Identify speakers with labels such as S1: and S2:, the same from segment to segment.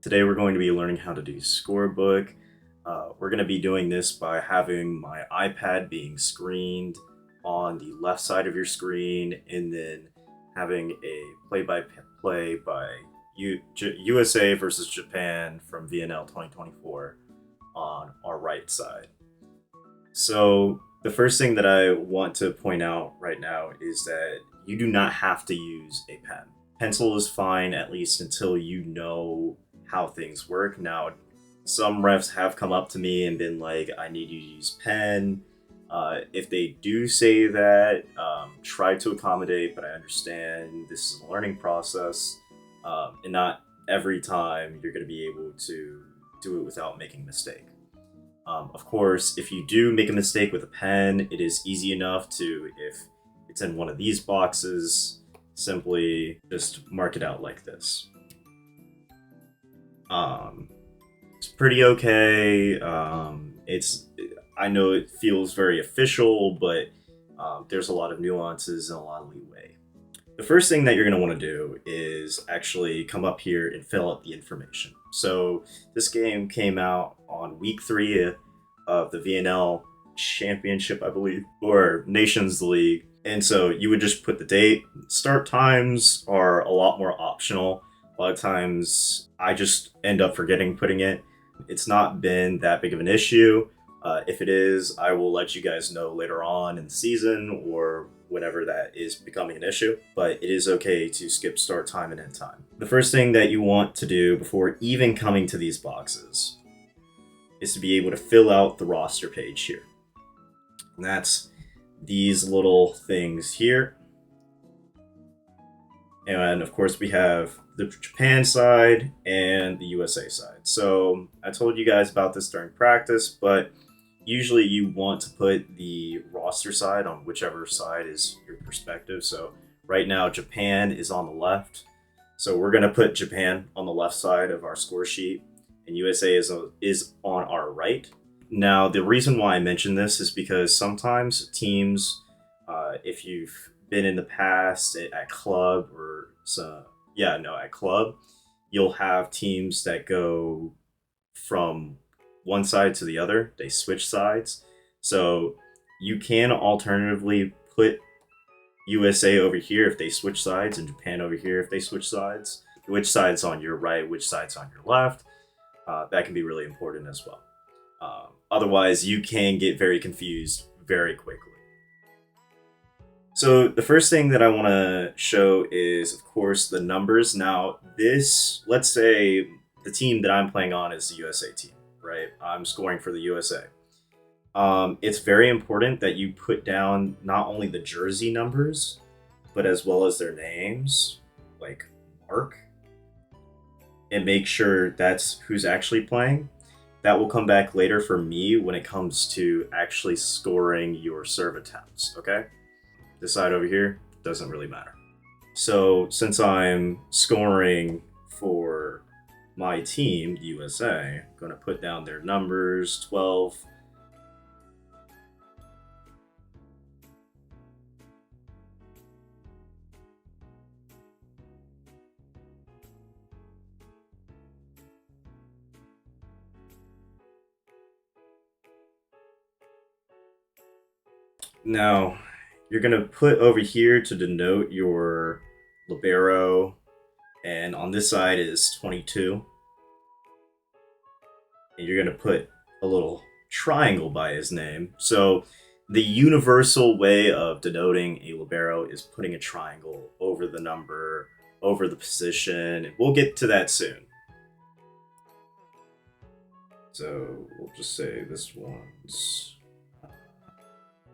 S1: Today we're going to be learning how to do scorebook. We're going to be doing this by having my iPad being screened on the left side of your screen, and then having a play-by-play by USA versus Japan from VNL 2024 on our right side. So the first thing that I want to point out right now is that you do not have to use a pen. Pencil is fine, at least until you know how things work. Now, some refs have come up to me and been like, I need you to use pen. If they do say that, try to accommodate, but I understand this is a learning process, and not every time you're going to be able to do it without making a mistake. Of course, if you do make a mistake with a pen, it is easy enough to, if it's in one of these boxes, simply just mark it out like this. It's pretty okay. I know it feels very official, but there's a lot of nuances and a lot of leeway. The first thing that you're going to want to do is actually come up here and fill out the information. So this game came out on week 3 of the VNL Championship, I believe, or Nations League. And so you would just put the date. Start times are a lot more optional. A lot of times I just end up forgetting putting it. It's not been that big of an issue. If it is, I will let you guys know later on in the season or whenever that is becoming an issue. But it is okay to skip start time and end time. The first thing that you want to do before even coming to these boxes is to be able to fill out the roster page here. And that's these little things here. And of course we have the Japan side and the USA side. So I told you guys about this during practice, but usually you want to put the roster side on whichever side is your perspective. So right now Japan is on the left. So we're going to put Japan on the left side of our score sheet, and USA is on our right. Now, the reason why I mention this is because sometimes teams, if you've been in the past at club or at club, you'll have teams that go from one side to the other. They switch sides. So you can alternatively put USA over here if they switch sides, and Japan over here if they switch sides. Which side's on your right, which side's on your left. That can be really important as well. Otherwise, you can get very confused very quickly. So the first thing that I want to show is, of course, the numbers. Now, let's say the team that I'm playing on is the USA team, right? I'm scoring for the USA. It's very important that you put down not only the jersey numbers, but as well as their names, like Mark, and make sure that's who's actually playing. That will come back later for me when it comes to actually scoring your serve attempts, okay? This side over here doesn't really matter. So since I'm scoring for my team, the USA, I'm going to put down their numbers, 12. Now, you're going to put over here to denote your libero, and on this side is 22. And you're going to put a little triangle by his name. So the universal way of denoting a libero is putting a triangle over the number, over the position, and we'll get to that soon. So we'll just say this one's...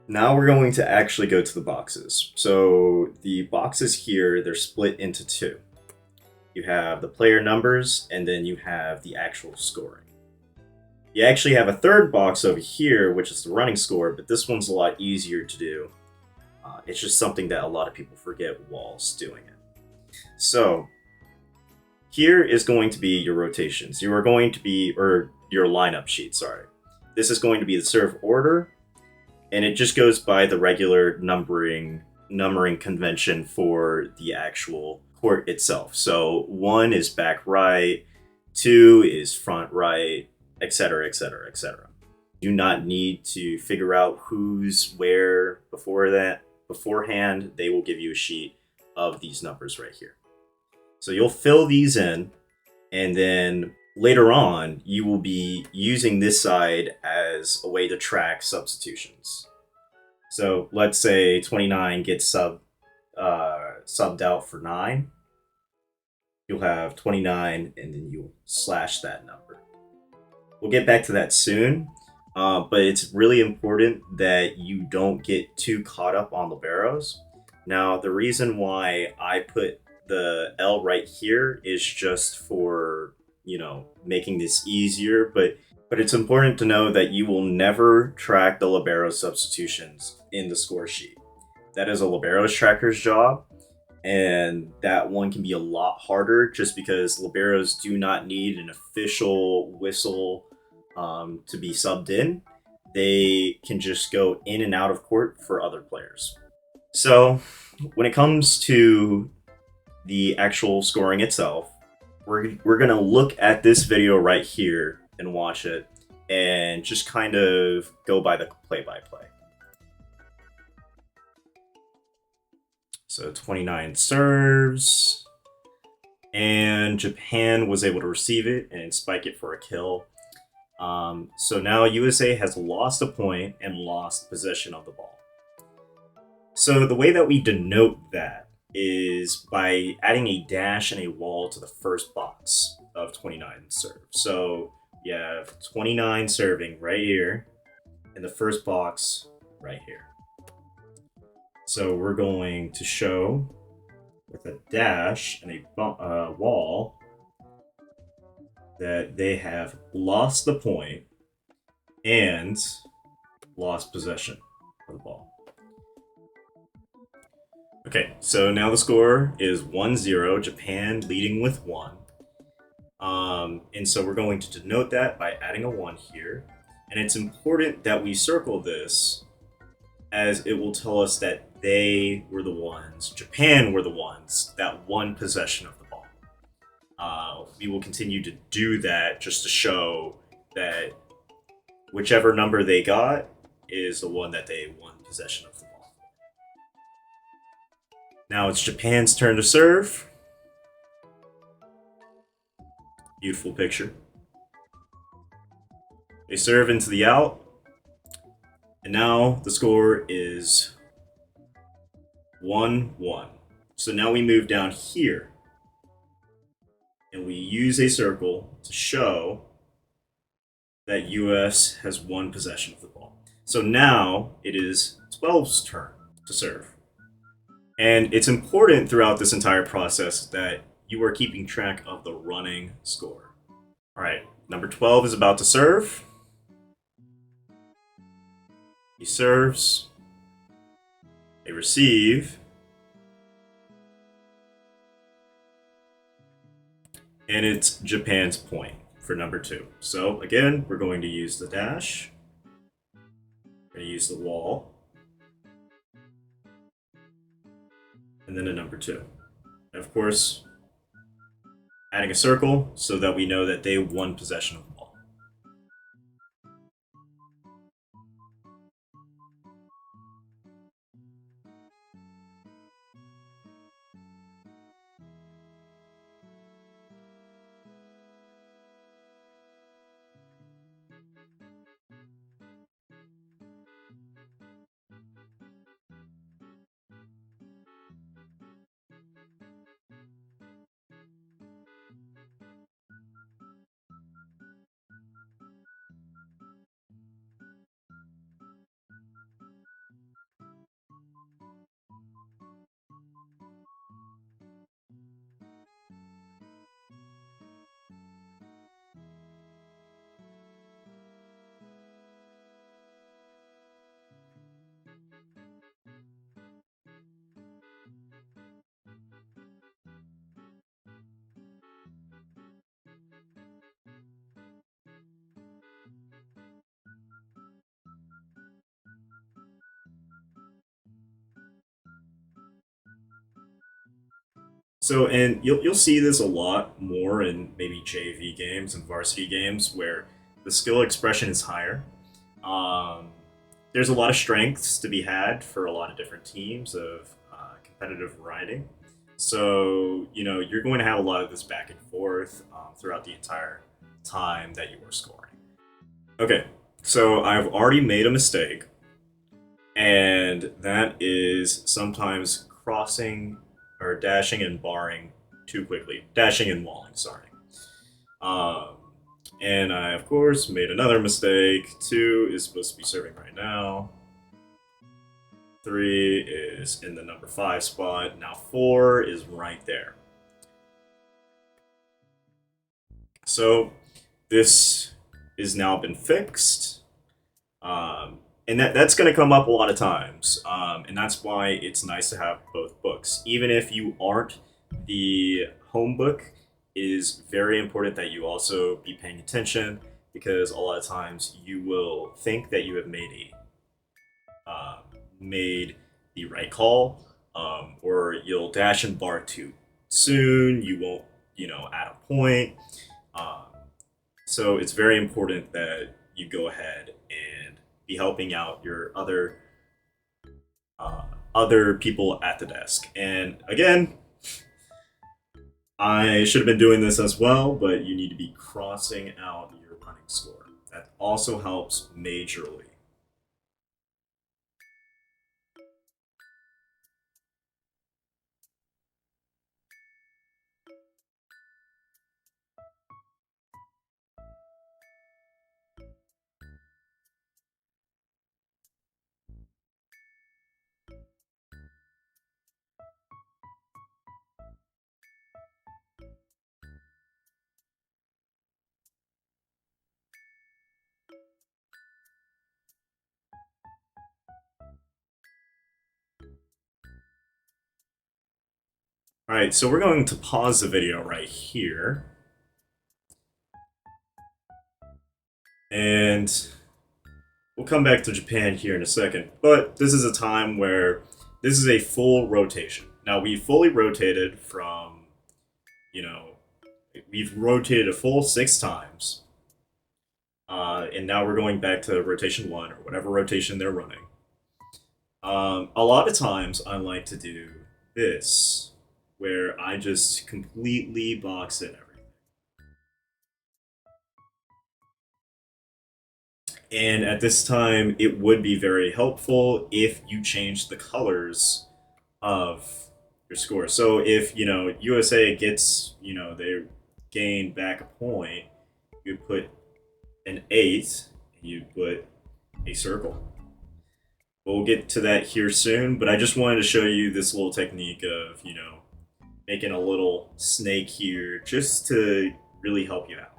S1: Now we're going to actually go to the boxes. So the boxes here, they're split into 2. You have the player numbers, and then you have the actual scoring. You actually have a third box over here, which is the running score, but this one's a lot easier to do. It's just something that a lot of people forget whilst doing it. So here is going to be your rotations. You are going to be, or your lineup sheet, sorry. This is going to be the serve order, and it just goes by the regular numbering convention for the actual court itself. So 1 is back right, 2 is front right, etc., etc., etc. Do not need to figure out who's where beforehand. They will give you a sheet of these numbers right here. So you'll fill these in, and then later on, you will be using this side as a way to track substitutions. So let's say 29 gets subbed out for 9. You'll have 29, and then you'll slash that number. We'll get back to that soon, but it's really important that you don't get too caught up on liberos. Now, the reason why I put the L right here is just for, making this easier, but it's important to know that you will never track the libero substitutions in the score sheet. That is a libero's tracker's job, and that one can be a lot harder just because liberos do not need an official whistle to be subbed in. They can just go in and out of court for other players. So, when it comes to the actual scoring itself, we're going to look at this video right here and watch it and just kind of go by the play-by-play. So 29 serves, and Japan was able to receive it and spike it for a kill. So now USA has lost a point and lost possession of the ball. So the way that we denote that is by adding a dash and a wall to the first box of 29 serve. So you have 29 serving right here, and the first box right here. So we're going to show with a dash and a wall that they have lost the point and lost possession of the ball. Okay, so now the score is 1-0, Japan leading with 1. And so we're going to denote that by adding a 1 here. And it's important that we circle this, as it will tell us that they were the ones, Japan were the ones, that won possession of the ball. We will continue to do that just to show that whichever number they got is the one that they won possession of the ball. Now it's Japan's turn to serve. Beautiful picture. They serve into the out. And now the score is 1-1. So now we move down here. And we use a circle to show that US has won possession of the ball. So now it is 12's turn to serve. And it's important throughout this entire process that you are keeping track of the running score. All right, number 12 is about to serve. He serves. They receive. And it's Japan's point for number 2. So again, we're going to use the dash. We're going to use the wall. And then a number 2. And of course, adding a circle so that we know that they won possession of the ball. So, and you'll see this a lot more in maybe JV games and varsity games where the skill expression is higher. Um, there's a lot of strengths to be had for a lot of different teams of competitive riding. So, you're going to have a lot of this back and forth throughout the entire time that you are scoring. Okay, so I've already made a mistake, and that is sometimes crossing or dashing and barring too quickly. Dashing and walling, sorry. Um, and I, of course, made another mistake. 2 is supposed to be serving right now. 3 is in the number 5 spot. Now 4 is right there. So this is now been fixed. And that's going to come up a lot of times. And that's why it's nice to have both books. Even if you aren't the home book, it is very important that you also be paying attention because a lot of times you will think that you have made the right call, or you'll dash and bar too soon. You won't, add a point. Um, so it's very important that you go ahead and be helping out your uh, other people at the desk. And again, I should have been doing this as well, but you need to be crossing out your running score. That also helps majorly. All right, so we're going to pause the video right here. And we'll come back to Japan here in a second. But this is a time where this is a full rotation. Now, we fully rotated from, you know, we've rotated a full 6 times. And now we're going back to rotation 1 or whatever rotation they're running. A lot of times I like to do this, where I just completely box in everything. And at this time, it would be very helpful if you change the colors of your score. So if, USA gets, they gain back a point, you put an 8, and you put a circle. We'll get to that here soon, but I just wanted to show you this little technique of, making a little snake here just to really help you out.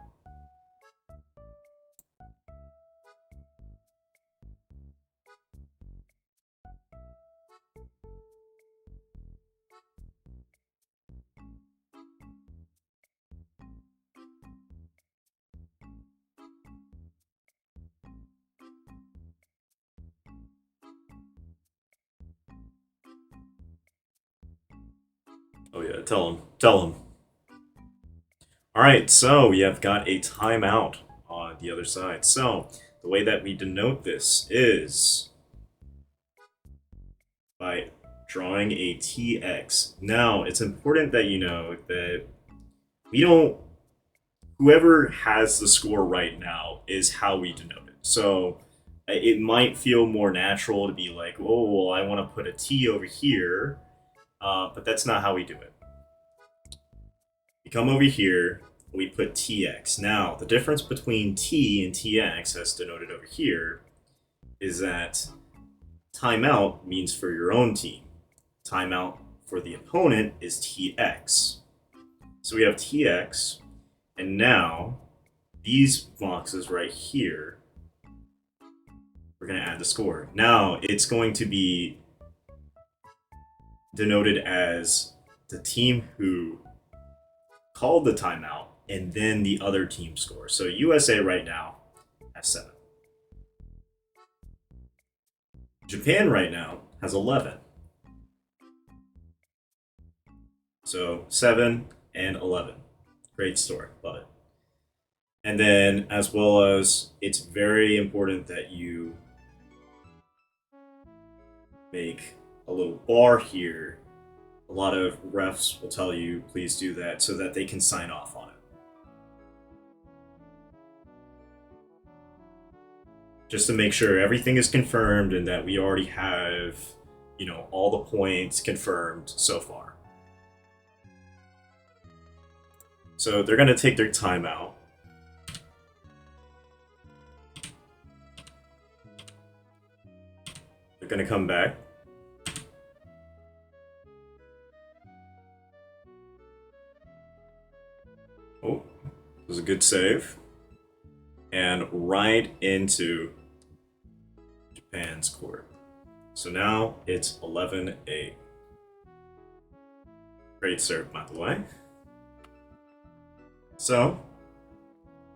S1: Oh yeah, tell him. All right, so we have got a timeout on the other side. So the way that we denote this is by drawing a TX. Now, it's important that you know that we don't, whoever has the score right now is how we denote it. So it might feel more natural to be like, oh, well, I want to put a T over here, but that's not how we do it. We come over here, we put TX. Now, the difference between T and TX, as denoted over here, is that timeout means for your own team. Timeout for the opponent is TX. So we have TX, and now these boxes right here, we're going to add the score. Now it's going to be denoted as the team who called the timeout and then the other team score. So USA right now has 7. Japan right now has 11. So 7 and 11. Great story. Love it. And then, as well as, it's very important that you make a little bar here. A lot of refs will tell you, please do that so that they can sign off on it. Just to make sure everything is confirmed and that we already have, all the points confirmed so far. So they're going to take their timeout. They're going to come back. Oh, it was a good save. And right into Japan's court. So now it's 11-8. Great serve, by the way. So,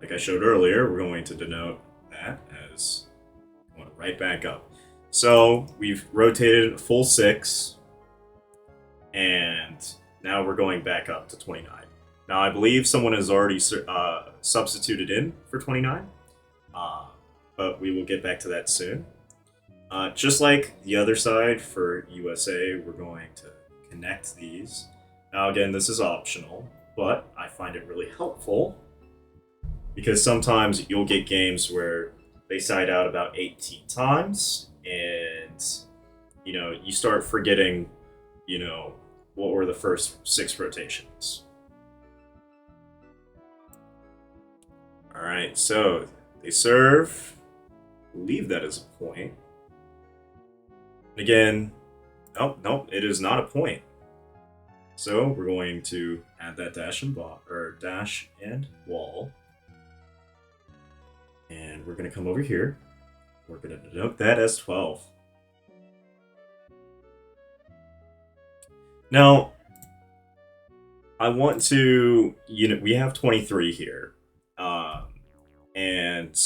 S1: like I showed earlier, we're going to denote that as going right back up. So we've rotated full 6, and now we're going back up to 29. Now I believe someone has already substituted in for 29, but we will get back to that soon. Just like the other side for USA, we're going to connect these. Now again, this is optional, but I find it really helpful because sometimes you'll get games where they side out about 18 times, and you start forgetting, what were the first 6 rotations. All right, so they serve. Leave that as a point. Again, nope, it is not a point. So we're going to add that dash and wall. And we're going to come over here. We're going to denote that as 12. Now, I want to, we have 23 here. And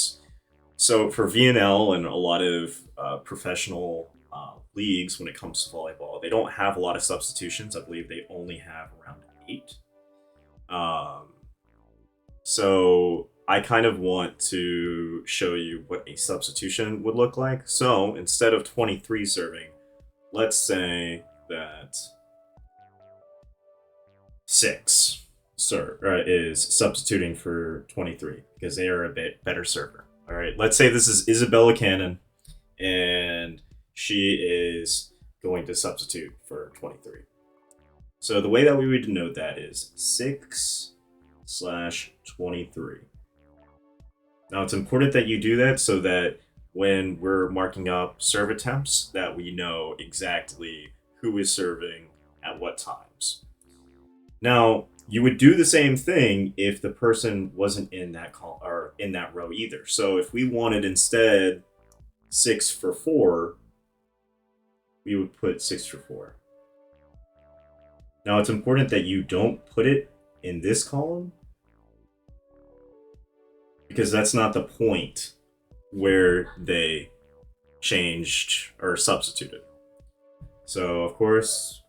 S1: so for VNL and a lot of professional leagues, when it comes to volleyball, they don't have a lot of substitutions. I believe they only have around 8. So I kind of want to show you what a substitution would look like. So instead of 23 serving, let's say that 6 is substituting for 23 because they are a bit better server. All right, let's say this is Isabella Cannon, and she is going to substitute for 23. So the way that we would denote that is 6/23. Now it's important that you do that so that when we're marking up serve attempts, that we know exactly who is serving at what times. Now, you would do the same thing if the person wasn't in that call or in that row either. So if we wanted instead 6 for 4, we would put 6 for 4. Now it's important that you don't put it in this column because that's not the point where they changed or substituted. So of course,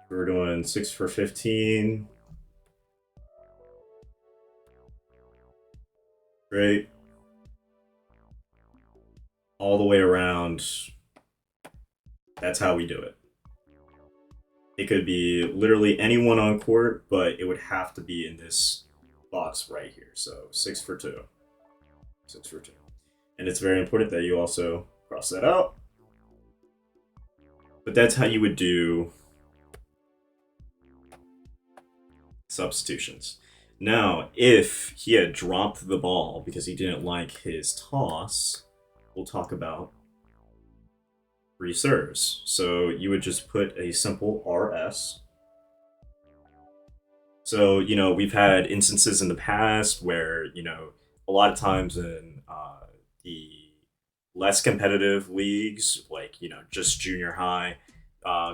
S1: we're doing 6 for 15. Great. All the way around. That's how we do it. It could be literally anyone on court, but it would have to be in this box right here. So 6 for 2. 6 for 2. And it's very important that you also cross that out. But that's how you would do substitutions. Now, if he had dropped the ball because he didn't like his toss, we'll talk about reserves. So you would just put a simple RS. So, we've had instances in the past where, a lot of times in the less competitive leagues, like, just junior high,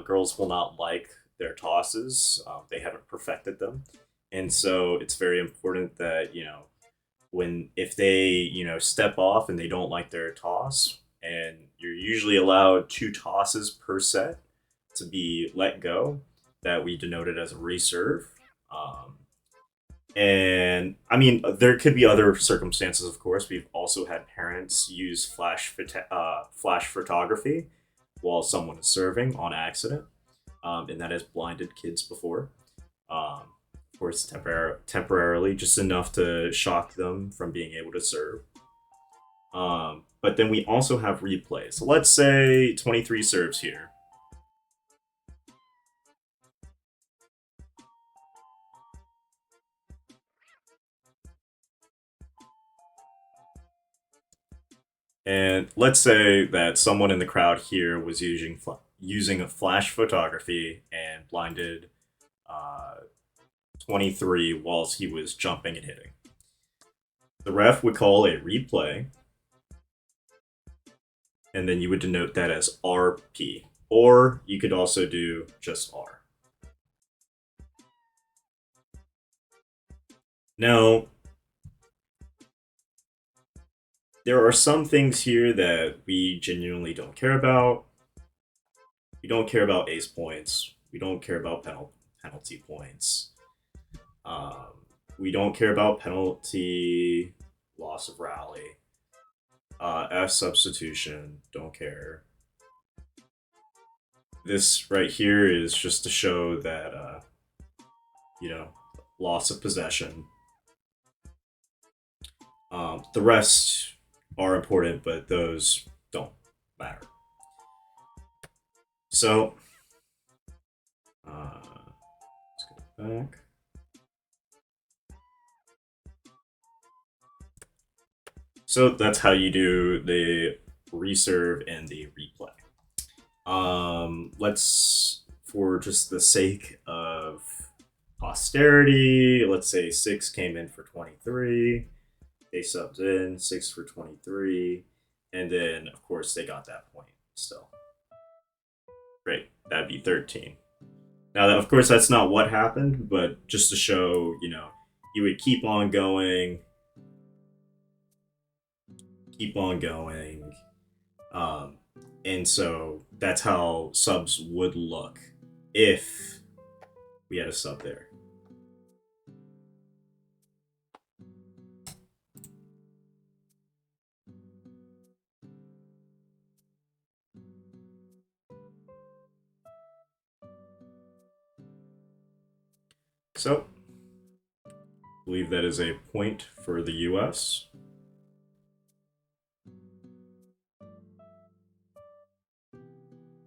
S1: girls will not like their tosses. They haven't perfected them. And so it's very important that, if they, step off and they don't like their toss, and you're usually allowed 2 tosses per set to be let go. that we denoted as a reserve. Um, and I mean, there could be other circumstances, of course. We've also had parents use flash photography while someone is serving on accident, and that has blinded kids before. Um, of course, temporarily, just enough to shock them from being able to serve. But then we also have replays. So let's say 23 serves here. And let's say that someone in the crowd here was using a flash photography and blinded uh, 23 whilst he was jumping and hitting. The ref would call a replay, and then you would denote that as RP. Or you could also do just R. Now, there are some things here that we genuinely don't care about. We don't care about ace points. We don't care about penalty points. Um, we don't care about penalty, loss of rally. F substitution, don't care. This right here is just to show that, you know, loss of possession. The rest are important, but those don't matter. So, let's go back. So that's how you do the reserve and the replay. Let's, for just the sake of posterity, let's say 6 came in for 23. They subbed in 6 for 23. And then, of course, they got that point still. Great. That'd be 13. Now, of course, that's not what happened, but just to show, you would keep on going, keep on going. And so that's how subs would look if we had a sub there. So, I believe that is a point for the US.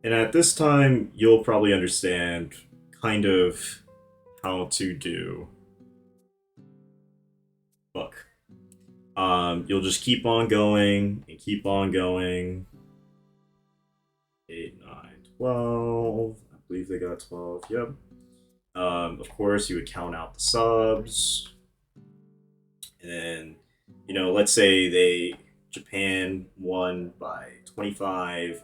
S1: And at this time, you'll probably understand kind of how to do book. You'll just keep on going and keep on going. 8, 9, 12. I believe they got 12. Yep. Of course, you would count out the subs. And then, let's say Japan won by 25 and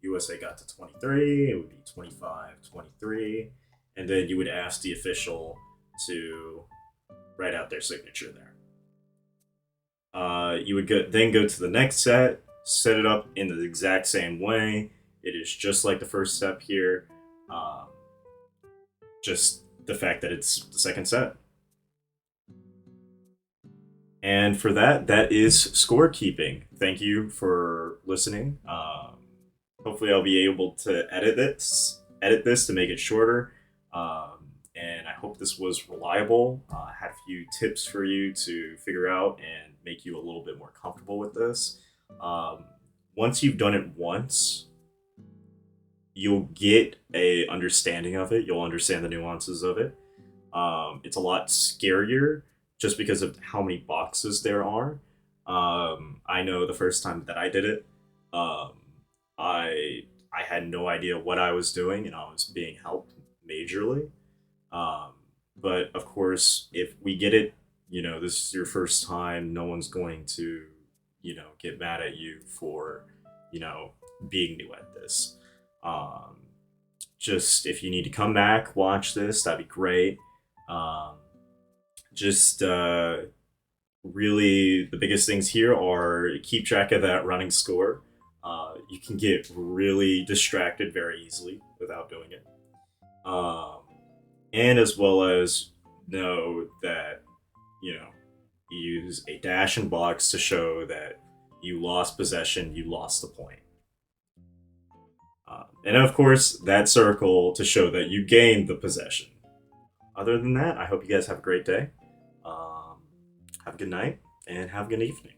S1: USA got to 23. It would be 25, 23. And then you would ask the official to write out their signature there. You would then go to the next set it up in the exact same way. It is just like the first step here. Just the fact that it's the second set. And for that is scorekeeping. Thank you for listening. Hopefully, I'll be able to edit this to make it shorter. And I hope this was reliable. I had a few tips for you to figure out and make you a little bit more comfortable with this. Once you've done it once, you'll get a understanding of it. You'll understand the nuances of it. It's a lot scarier just because of how many boxes there are. I know the first time that I did it, I had no idea what I was doing, and I was being helped majorly. Um, but of course, if we get it, this is your first time. No one's going to, get mad at you for, being new at this. Um, just if you need to come back, watch this. That'd be great. Um, just really, the biggest things here are keep track of that running score. You can get really distracted very easily without doing it. and as well as know that, you know, you use a dash and box to show that you lost possession, you lost the point. And of course, that circle to show that you gained the possession. Other than that, I hope you guys have a great day. Have a good night and have a good evening.